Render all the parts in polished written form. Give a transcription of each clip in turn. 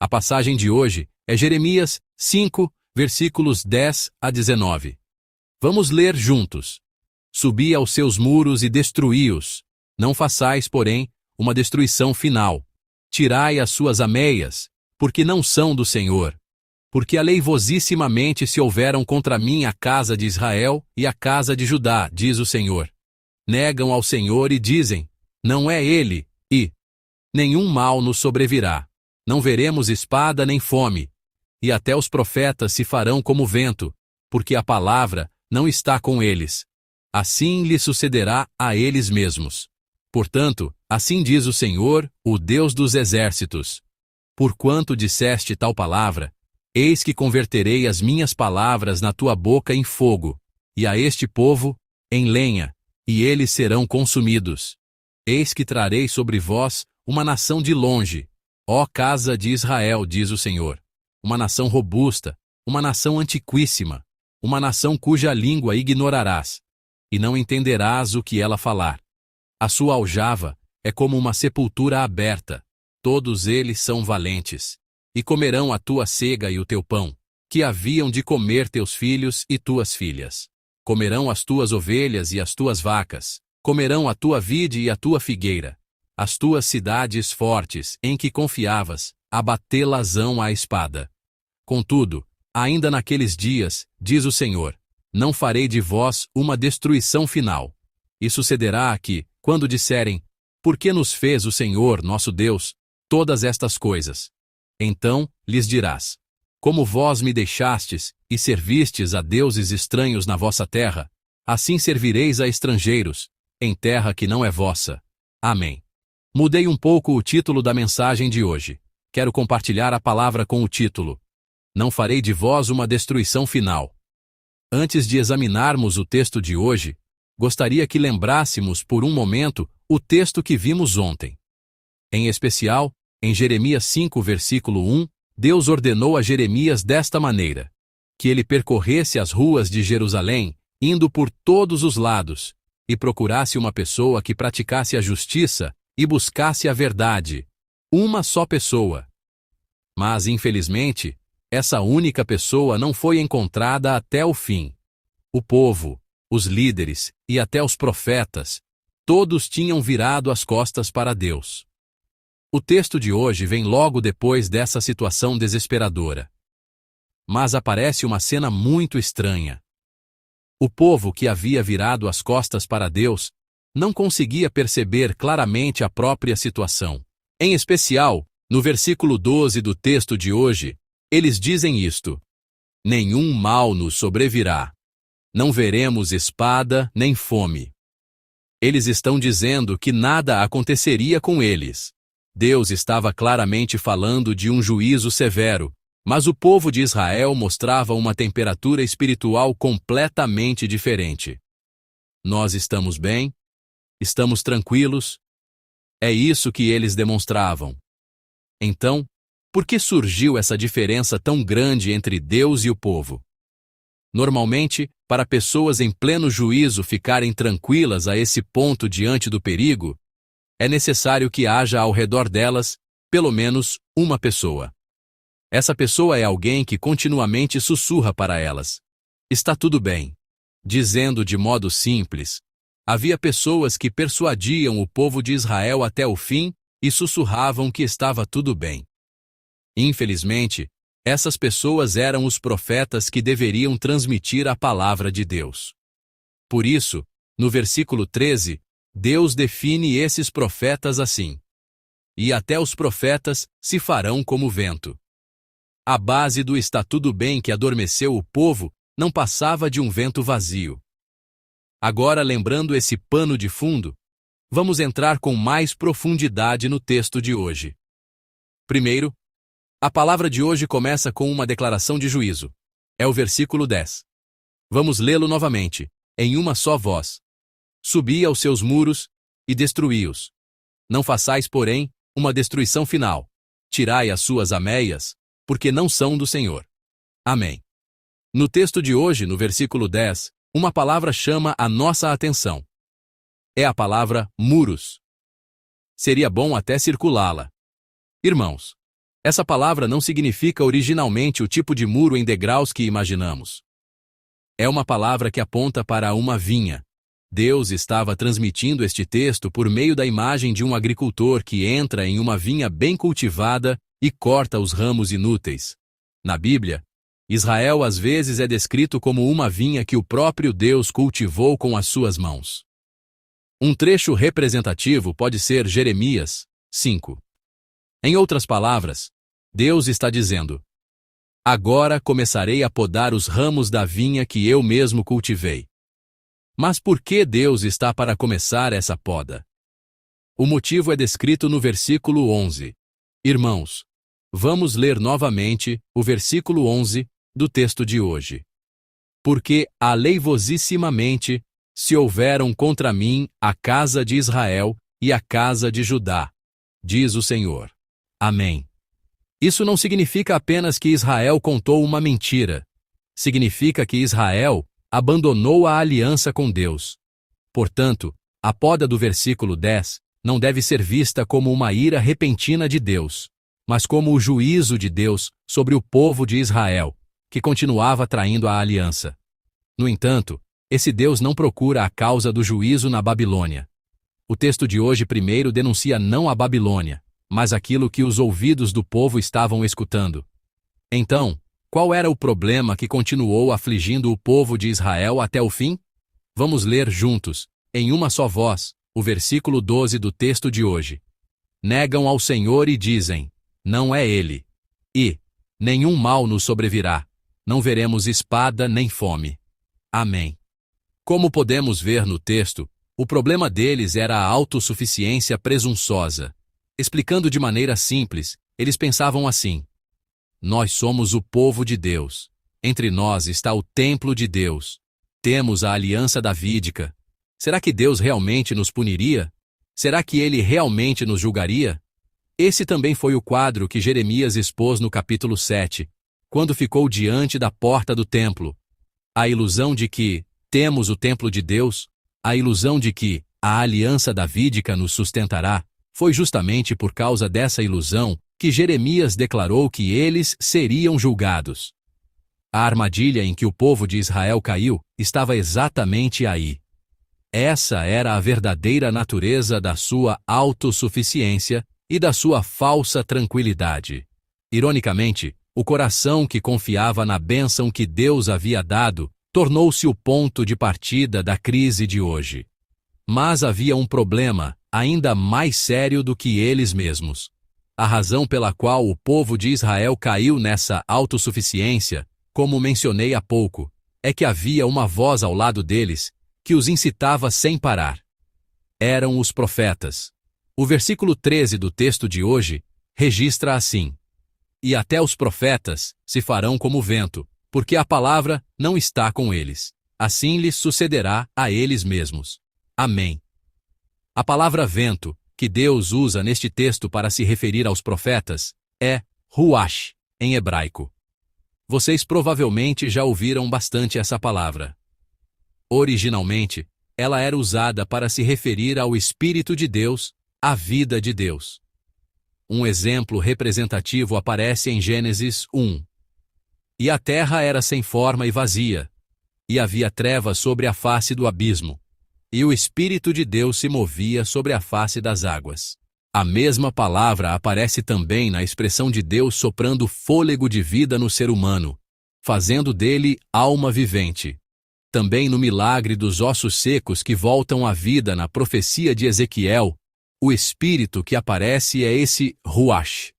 A passagem de hoje é Jeremias 5, versículos 10 a 19. Vamos ler juntos. Subi aos seus muros e destruí-os. Não façais, porém, uma destruição final. Tirai as suas ameias, porque não são do Senhor. Porque aleivosissimamente se houveram contra mim a casa de Israel e a casa de Judá, diz o Senhor. Negam ao Senhor e dizem, não é Ele, e nenhum mal nos sobrevirá. Não veremos espada nem fome. E até os profetas se farão como vento, porque a palavra não está com eles. Assim lhe sucederá a eles mesmos. Portanto, assim diz o Senhor, o Deus dos exércitos. Porquanto disseste tal palavra, eis que converterei as minhas palavras na tua boca em fogo, e a este povo em lenha, e eles serão consumidos. Eis que trarei sobre vós uma nação de longe, ó casa de Israel, diz o Senhor. Uma nação robusta, uma nação antiquíssima, uma nação cuja língua ignorarás, e não entenderás o que ela falar. A sua aljava é como uma sepultura aberta, todos eles são valentes, e comerão a tua sega e o teu pão, que haviam de comer teus filhos e tuas filhas. Comerão as tuas ovelhas e as tuas vacas, comerão a tua vide e a tua figueira. As tuas cidades fortes, em que confiavas, abatê-las-ão à espada. Contudo, ainda naqueles dias, diz o Senhor, não farei de vós uma destruição final. E sucederá que, quando disserem, por que nos fez o Senhor, nosso Deus, todas estas coisas? Então, lhes dirás, como vós me deixastes, e servistes a deuses estranhos na vossa terra, assim servireis a estrangeiros, em terra que não é vossa. Amém. Mudei um pouco o título da mensagem de hoje. Quero compartilhar a palavra com o título: Não farei de vós uma destruição final. Antes de examinarmos o texto de hoje, gostaria que lembrássemos por um momento o texto que vimos ontem. Em especial, em Jeremias 5, versículo 1, Deus ordenou a Jeremias desta maneira: que ele percorresse as ruas de Jerusalém, indo por todos os lados, e procurasse uma pessoa que praticasse a justiça e buscasse a verdade. Uma só pessoa. Mas, infelizmente, essa única pessoa não foi encontrada até o fim. O povo, os líderes e até os profetas, todos tinham virado as costas para Deus. O texto de hoje vem logo depois dessa situação desesperadora. Mas aparece uma cena muito estranha. O povo que havia virado as costas para Deus não conseguia perceber claramente a própria situação. Em especial, no versículo 12 do texto de hoje, eles dizem isto: nenhum mal nos sobrevirá. Não veremos espada nem fome. Eles estão dizendo que nada aconteceria com eles. Deus estava claramente falando de um juízo severo, mas o povo de Israel mostrava uma temperatura espiritual completamente diferente. Nós estamos bem? Estamos tranquilos? É isso que eles demonstravam. Então, por que surgiu essa diferença tão grande entre Deus e o povo? Normalmente, para pessoas em pleno juízo ficarem tranquilas a esse ponto diante do perigo, é necessário que haja ao redor delas, pelo menos, uma pessoa. Essa pessoa é alguém que continuamente sussurra para elas: está tudo bem. Dizendo de modo simples, havia pessoas que persuadiam o povo de Israel até o fim e sussurravam que estava tudo bem. Infelizmente, essas pessoas eram os profetas que deveriam transmitir a palavra de Deus. Por isso, no versículo 13, Deus define esses profetas assim: e até os profetas se farão como vento. A base do está tudo bem que adormeceu o povo não passava de um vento vazio. Agora, lembrando esse pano de fundo, vamos entrar com mais profundidade no texto de hoje. Primeiro, a palavra de hoje começa com uma declaração de juízo. É o versículo 10. Vamos lê-lo novamente, em uma só voz. Subi aos seus muros e destruí-os. Não façais, porém, uma destruição final. Tirai as suas ameias, porque não são do Senhor. Amém. No texto de hoje, no versículo 10, uma palavra chama a nossa atenção. É a palavra muros. Seria bom até circulá-la. Irmãos, Essa palavra não significa originalmente o tipo de muro em degraus que imaginamos. É uma palavra que aponta para uma vinha. Deus estava transmitindo este texto por meio da imagem de um agricultor que entra em uma vinha bem cultivada e corta os ramos inúteis. Na Bíblia, Israel às vezes é descrito como uma vinha que o próprio Deus cultivou com as suas mãos. Um trecho representativo pode ser Jeremias 5. Em outras palavras, Deus está dizendo: agora começarei a podar os ramos da vinha que eu mesmo cultivei. Mas por que Deus está para começar essa poda? O motivo é descrito no versículo 11. Irmãos, vamos ler novamente o versículo 11 do texto de hoje. Porque aleivosissimamente se houveram contra mim a casa de Israel e a casa de Judá, diz o Senhor. Amém. Isso não significa apenas que Israel contou uma mentira. Significa que Israel abandonou a aliança com Deus. Portanto, a poda do versículo 10 não deve ser vista como uma ira repentina de Deus, mas como o juízo de Deus sobre o povo de Israel, que continuava traindo a aliança. No entanto, esse Deus não procura a causa do juízo na Babilônia. O texto de hoje primeiro denuncia não a Babilônia, mas aquilo que os ouvidos do povo estavam escutando. Então, qual era o problema que continuou afligindo o povo de Israel até o fim? Vamos ler juntos, em uma só voz, o versículo 12 do texto de hoje. Negam ao Senhor e dizem: não é Ele. E nenhum mal nos sobrevirá. Não veremos espada nem fome. Amém. Como podemos ver no texto, o problema deles era a autossuficiência presunçosa. Explicando de maneira simples, eles pensavam assim: nós somos o povo de Deus. Entre nós está o templo de Deus. Temos a aliança davídica. Será que Deus realmente nos puniria? Será que Ele realmente nos julgaria? Esse também foi o quadro que Jeremias expôs no capítulo 7, quando ficou diante da porta do templo. A ilusão de que temos o templo de Deus, a ilusão de que a aliança davídica nos sustentará, foi justamente por causa dessa ilusão que Jeremias declarou que eles seriam julgados. A armadilha em que o povo de Israel caiu estava exatamente aí. Essa era a verdadeira natureza da sua autossuficiência e da sua falsa tranquilidade. Ironicamente, o coração que confiava na bênção que Deus havia dado tornou-se o ponto de partida da crise de hoje. Mas havia um problema ainda mais sério do que eles mesmos. A razão pela qual o povo de Israel caiu nessa autossuficiência, como mencionei há pouco, é que havia uma voz ao lado deles que os incitava sem parar. Eram os profetas. O versículo 13 do texto de hoje registra assim: e até os profetas se farão como vento, porque a palavra não está com eles. Assim lhes sucederá a eles mesmos. Amém. A palavra vento, que Deus usa neste texto para se referir aos profetas, é ruach, em hebraico. Vocês provavelmente já ouviram bastante essa palavra. Originalmente, ela era usada para se referir ao Espírito de Deus, à vida de Deus. Um exemplo representativo aparece em Gênesis 1. E a terra era sem forma e vazia, e havia trevas sobre a face do abismo, e o Espírito de Deus se movia sobre a face das águas. A mesma palavra aparece também na expressão de Deus soprando fôlego de vida no ser humano, fazendo dele alma vivente. Também no milagre dos ossos secos que voltam à vida na profecia de Ezequiel, o Espírito que aparece é esse ruach.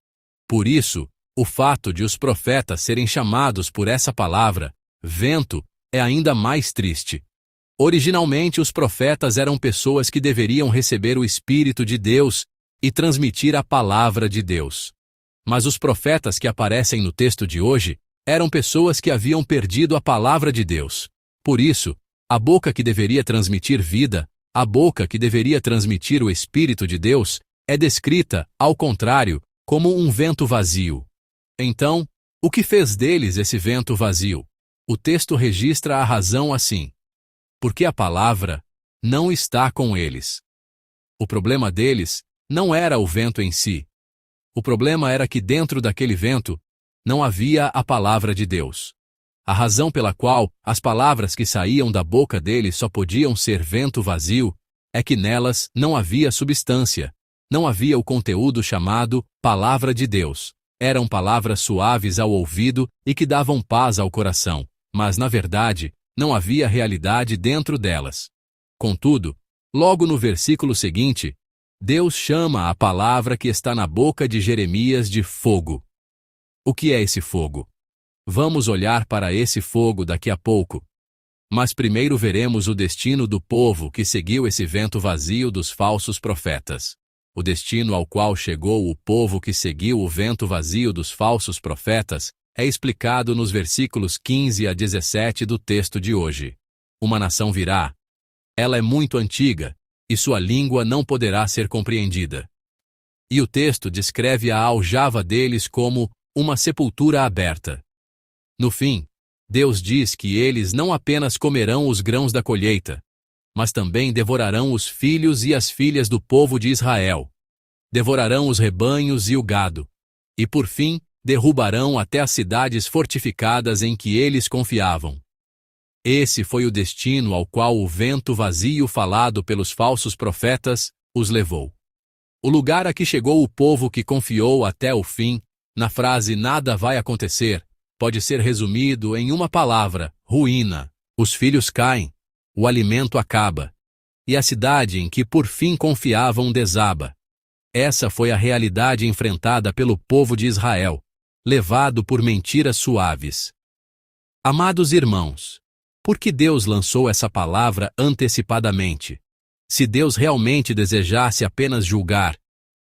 Por isso, o fato de os profetas serem chamados por essa palavra, vento, é ainda mais triste. Originalmente, os profetas eram pessoas que deveriam receber o Espírito de Deus e transmitir a palavra de Deus. Mas os profetas que aparecem no texto de hoje eram pessoas que haviam perdido a palavra de Deus. Por isso, a boca que deveria transmitir vida, a boca que deveria transmitir o Espírito de Deus, é descrita, ao contrário, como um vento vazio. Então, o que fez deles esse vento vazio? O texto registra a razão assim: porque a palavra não está com eles. O problema deles não era o vento em si. O problema era que dentro daquele vento não havia a palavra de Deus. A razão pela qual as palavras que saíam da boca dele só podiam ser vento vazio é que nelas não havia substância, não havia o conteúdo chamado Palavra de Deus. Eram palavras suaves ao ouvido e que davam paz ao coração, mas, na verdade, não havia realidade dentro delas. Contudo, logo no versículo seguinte, Deus chama a palavra que está na boca de Jeremias de fogo. O que é esse fogo? Vamos olhar para esse fogo daqui a pouco. Mas primeiro veremos o destino do povo que seguiu esse vento vazio dos falsos profetas. O destino ao qual chegou o povo que seguiu o vento vazio dos falsos profetas é explicado nos versículos 15 a 17 do texto de hoje. Uma nação virá. Ela é muito antiga, e sua língua não poderá ser compreendida. E o texto descreve a aljava deles como uma sepultura aberta. No fim, Deus diz que eles não apenas comerão os grãos da colheita, mas também devorarão os filhos e as filhas do povo de Israel. Devorarão os rebanhos e o gado. E por fim, derrubarão até as cidades fortificadas em que eles confiavam. Esse foi o destino ao qual o vento vazio falado pelos falsos profetas os levou. O lugar a que chegou o povo que confiou até o fim, na frase nada vai acontecer, pode ser resumido em uma palavra: ruína. Os filhos caem, o alimento acaba, e a cidade em que por fim confiavam desaba. Essa foi a realidade enfrentada pelo povo de Israel, levado por mentiras suaves. Amados irmãos, por que Deus lançou essa palavra antecipadamente? Se Deus realmente desejasse apenas julgar,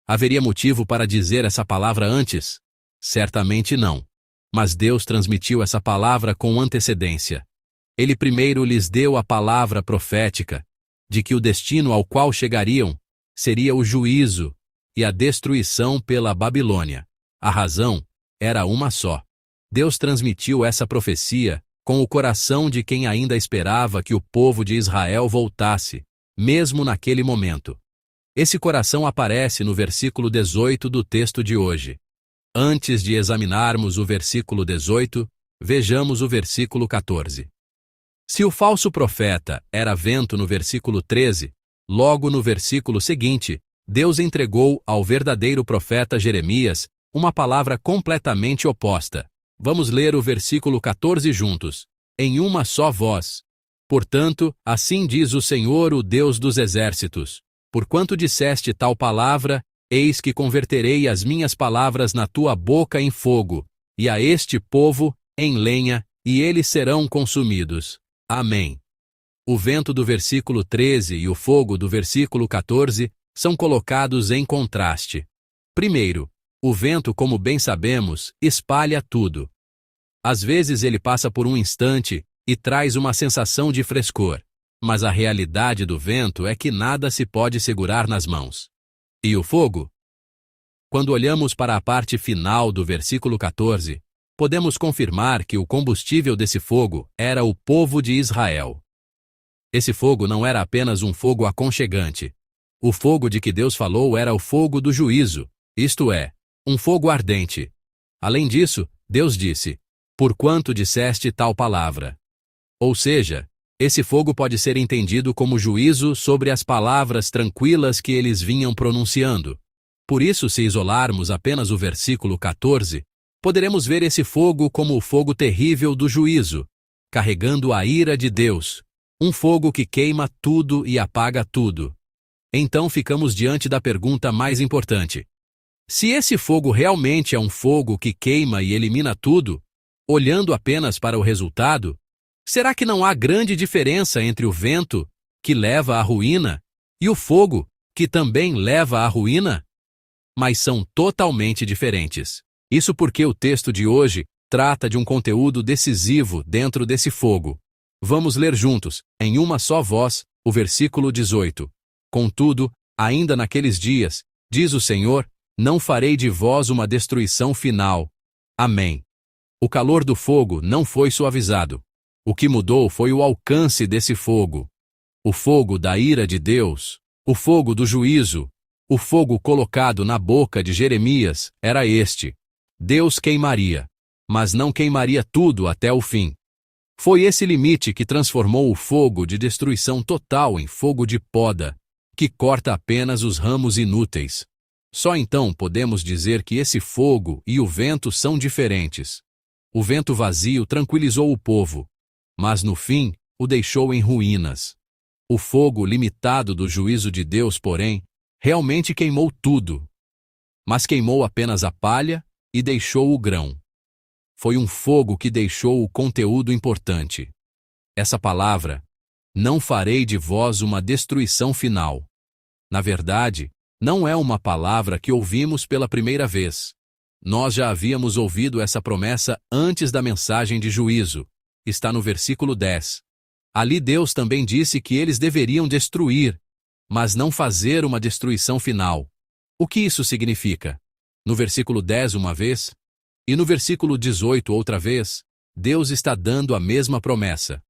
haveria motivo para dizer essa palavra antes? Certamente não. Mas Deus transmitiu essa palavra com antecedência. Ele primeiro lhes deu a palavra profética, de que o destino ao qual chegariam seria o juízo e a destruição pela Babilônia. A razão era uma só. Deus transmitiu essa profecia com o coração de quem ainda esperava que o povo de Israel voltasse, mesmo naquele momento. Esse coração aparece no versículo 18 do texto de hoje. Antes de examinarmos o versículo 18, vejamos o versículo 14. Se o falso profeta era vento no versículo 13, logo no versículo seguinte, Deus entregou ao verdadeiro profeta Jeremias uma palavra completamente oposta. Vamos ler o versículo 14 juntos. Em uma só voz. Portanto, assim diz o Senhor, o Deus dos exércitos: porquanto disseste tal palavra, eis que converterei as minhas palavras na tua boca em fogo, e a este povo em lenha, e eles serão consumidos. Amém. O vento do versículo 13 e o fogo do versículo 14 são colocados em contraste. Primeiro, o vento, como bem sabemos, espalha tudo. Às vezes ele passa por um instante e traz uma sensação de frescor, mas a realidade do vento é que nada se pode segurar nas mãos. E o fogo? Quando olhamos para a parte final do versículo 14, podemos confirmar que o combustível desse fogo era o povo de Israel. Esse fogo não era apenas um fogo aconchegante. O fogo de que Deus falou era o fogo do juízo, isto é, um fogo ardente. Além disso, Deus disse: porquanto disseste tal palavra. Ou seja, esse fogo pode ser entendido como juízo sobre as palavras tranquilas que eles vinham pronunciando. Por isso, se isolarmos apenas o versículo 14, poderemos ver esse fogo como o fogo terrível do juízo, carregando a ira de Deus, um fogo que queima tudo e apaga tudo. Então ficamos diante da pergunta mais importante. Se esse fogo realmente é um fogo que queima e elimina tudo, olhando apenas para o resultado, será que não há grande diferença entre o vento, que leva à ruína, e o fogo, que também leva à ruína? Mas são totalmente diferentes. Isso porque o texto de hoje trata de um conteúdo decisivo dentro desse fogo. Vamos ler juntos, em uma só voz, o versículo 18. Contudo, ainda naqueles dias, diz o Senhor, não farei de vós uma destruição final. Amém. O calor do fogo não foi suavizado. O que mudou foi o alcance desse fogo. O fogo da ira de Deus, o fogo do juízo, O fogo colocado na boca de Jeremias era este: Deus queimaria, mas não queimaria tudo até o fim. Foi esse limite que transformou o fogo de destruição total em fogo de poda, que corta apenas os ramos inúteis. Só então podemos dizer que esse fogo e o vento são diferentes. O vento vazio tranquilizou o povo, mas no fim o deixou em ruínas. O fogo limitado do juízo de Deus, porém, realmente queimou tudo. Mas queimou apenas a palha e deixou o grão. Foi um fogo que deixou o conteúdo importante. Essa palavra, não farei de vós uma destruição final. Na verdade, não é uma palavra que ouvimos pela primeira vez. Nós já havíamos ouvido essa promessa antes da mensagem de juízo. Está no versículo 10. Ali Deus também disse que eles deveriam destruir, mas não fazer uma destruição final. O que isso significa? No versículo 10 uma vez, e no versículo 18 outra vez, Deus está dando a mesma promessa.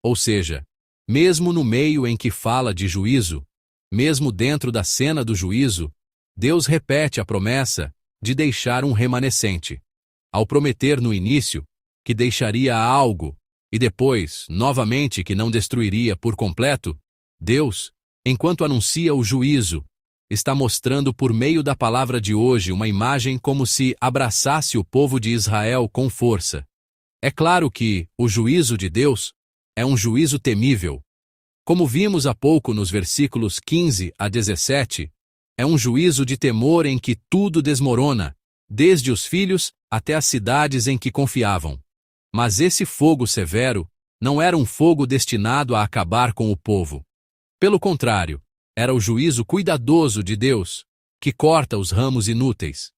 Ou seja, mesmo no meio em que fala de juízo, mesmo dentro da cena do juízo, Deus repete a promessa de deixar um remanescente. Ao prometer no início que deixaria algo e depois, novamente, que não destruiria por completo, Deus, enquanto anuncia o juízo, está mostrando por meio da palavra de hoje uma imagem como se abraçasse o povo de Israel com força. É claro que o juízo de Deus é um juízo temível. Como vimos há pouco nos versículos 15 a 17, é um juízo de temor em que tudo desmorona, desde os filhos até as cidades em que confiavam. Mas esse fogo severo não era um fogo destinado a acabar com o povo. Pelo contrário, era o juízo cuidadoso de Deus, que corta os ramos inúteis.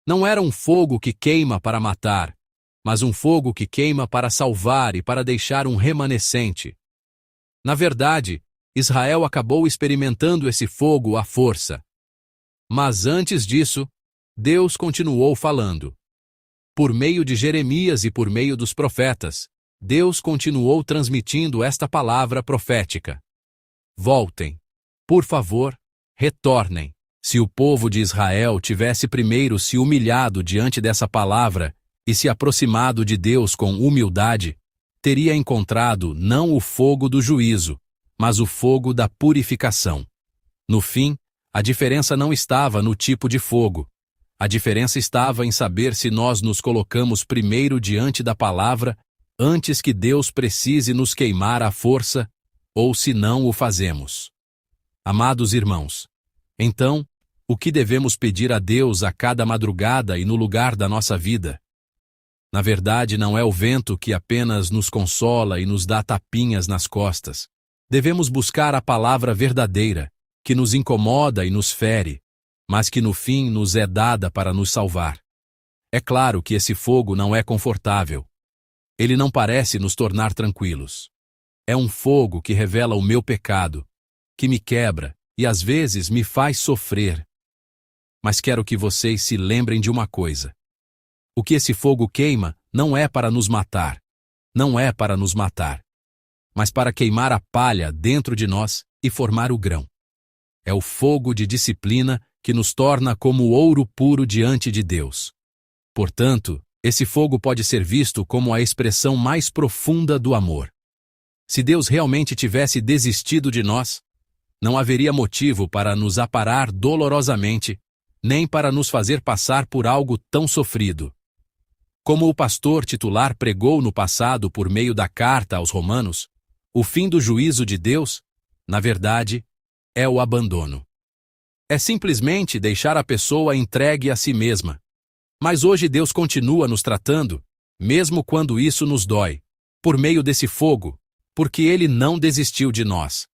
Não era um fogo que queima para matar, mas um fogo que queima para salvar e para deixar um remanescente. Na verdade, Israel acabou experimentando esse fogo à força. Mas antes disso, Deus continuou falando. Por meio de Jeremias e por meio dos profetas, Deus continuou transmitindo esta palavra profética. Voltem. Por favor, retornem. Se o povo de Israel tivesse primeiro se humilhado diante dessa palavra e se aproximado de Deus com humildade, teria encontrado não o fogo do juízo, mas o fogo da purificação. No fim, a diferença não estava no tipo de fogo. A diferença estava em saber se nós nos colocamos primeiro diante da palavra antes que Deus precise nos queimar à força, ou se não o fazemos. Amados irmãos, então, o que devemos pedir a Deus a cada madrugada e no lugar da nossa vida? Na verdade, não é o vento que apenas nos consola e nos dá tapinhas nas costas. Devemos buscar a palavra verdadeira, que nos incomoda e nos fere, mas que no fim nos é dada para nos salvar. É claro que esse fogo não é confortável. Ele não parece nos tornar tranquilos. É um fogo que revela o meu pecado, que me quebra e às vezes me faz sofrer. Mas quero que vocês se lembrem de uma coisa. O que esse fogo queima não é para nos matar. Não é para nos matar. Mas para queimar a palha dentro de nós e formar o grão. É o fogo de disciplina que nos torna como ouro puro diante de Deus. Portanto, esse fogo pode ser visto como a expressão mais profunda do amor. Se Deus realmente tivesse desistido de nós, não haveria motivo para nos aparar dolorosamente, nem para nos fazer passar por algo tão sofrido. Como o pastor titular pregou no passado por meio da carta aos Romanos, o fim do juízo de Deus, na verdade, é o abandono. É simplesmente deixar a pessoa entregue a si mesma. Mas hoje Deus continua nos tratando, mesmo quando isso nos dói, por meio desse fogo, porque Ele não desistiu de nós.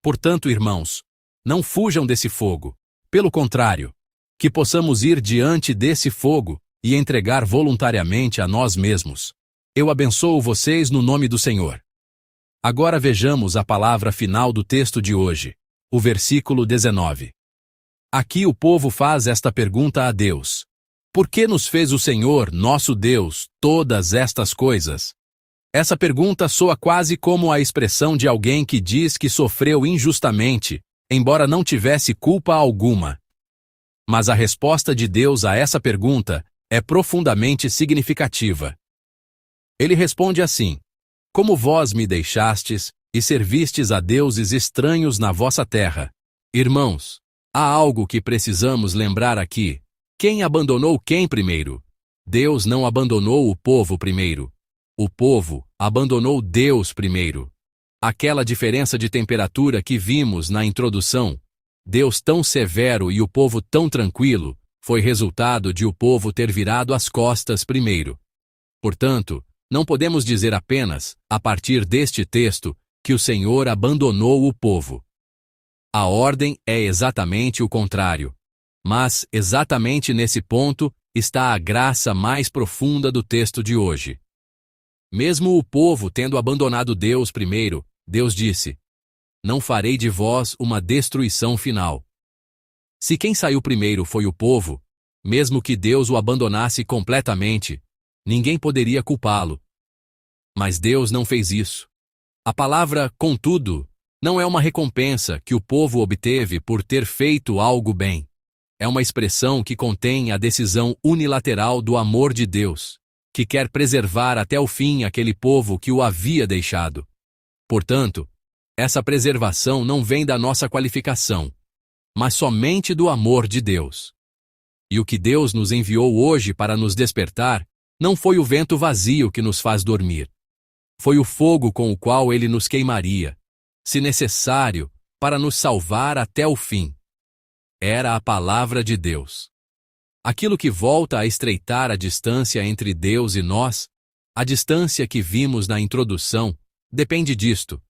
Portanto, irmãos, não fujam desse fogo. Pelo contrário, que possamos ir diante desse fogo e entregar voluntariamente a nós mesmos. Eu abençoo vocês no nome do Senhor. Agora vejamos a palavra final do texto de hoje, o versículo 19. Aqui o povo faz esta pergunta a Deus: por que nos fez o Senhor, nosso Deus, todas estas coisas? Essa pergunta soa quase como a expressão de alguém que diz que sofreu injustamente embora não tivesse culpa alguma. Mas a resposta de Deus a essa pergunta é profundamente significativa. Ele responde assim: como vós me deixastes e servistes a deuses estranhos na vossa terra. Irmãos, há algo que precisamos lembrar aqui. Quem abandonou quem primeiro? Deus não abandonou o povo primeiro. O povo abandonou Deus primeiro. Aquela diferença de temperatura que vimos na introdução, Deus tão severo e o povo tão tranquilo, foi resultado de o povo ter virado as costas primeiro. Portanto, não podemos dizer apenas, a partir deste texto, que o Senhor abandonou o povo. A ordem é exatamente o contrário. Mas, exatamente nesse ponto, está a graça mais profunda do texto de hoje. Mesmo o povo tendo abandonado Deus primeiro, Deus disse: não farei de vós uma destruição final. Se quem saiu primeiro foi o povo, mesmo que Deus o abandonasse completamente, ninguém poderia culpá-lo. Mas Deus não fez isso. A palavra, contudo, não é uma recompensa que o povo obteve por ter feito algo bem. É uma expressão que contém a decisão unilateral do amor de Deus, que quer preservar até o fim aquele povo que o havia deixado. Portanto, essa preservação não vem da nossa qualificação, mas somente do amor de Deus. E o que Deus nos enviou hoje para nos despertar não foi o vento vazio que nos faz dormir. Foi o fogo com o qual ele nos queimaria, se necessário, para nos salvar até o fim. Era a palavra de Deus. Aquilo que volta a estreitar a distância entre Deus e nós, a distância que vimos na introdução, depende disto: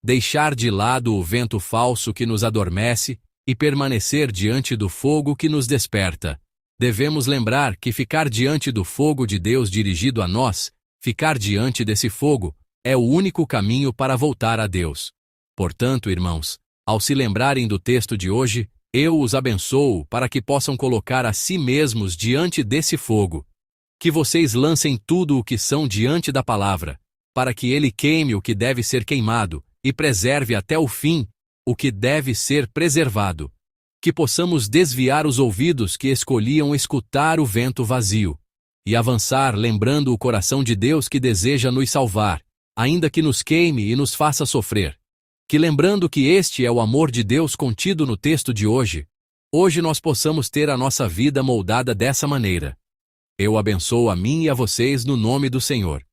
deixar de lado o vento falso que nos adormece e permanecer diante do fogo que nos desperta. Devemos lembrar que ficar diante do fogo de Deus dirigido a nós, ficar diante desse fogo, é o único caminho para voltar a Deus. Portanto, irmãos, ao se lembrarem do texto de hoje, eu os abençoo para que possam colocar a si mesmos diante desse fogo. Que vocês lancem tudo o que são diante da palavra, para que ele queime o que deve ser queimado e preserve até o fim o que deve ser preservado. Que possamos desviar os ouvidos que escolhiam escutar o vento vazio e avançar lembrando o coração de Deus que deseja nos salvar, ainda que nos queime e nos faça sofrer. Que lembrando que este é o amor de Deus contido no texto de hoje, hoje nós possamos ter a nossa vida moldada dessa maneira. Eu abençoo a mim e a vocês no nome do Senhor.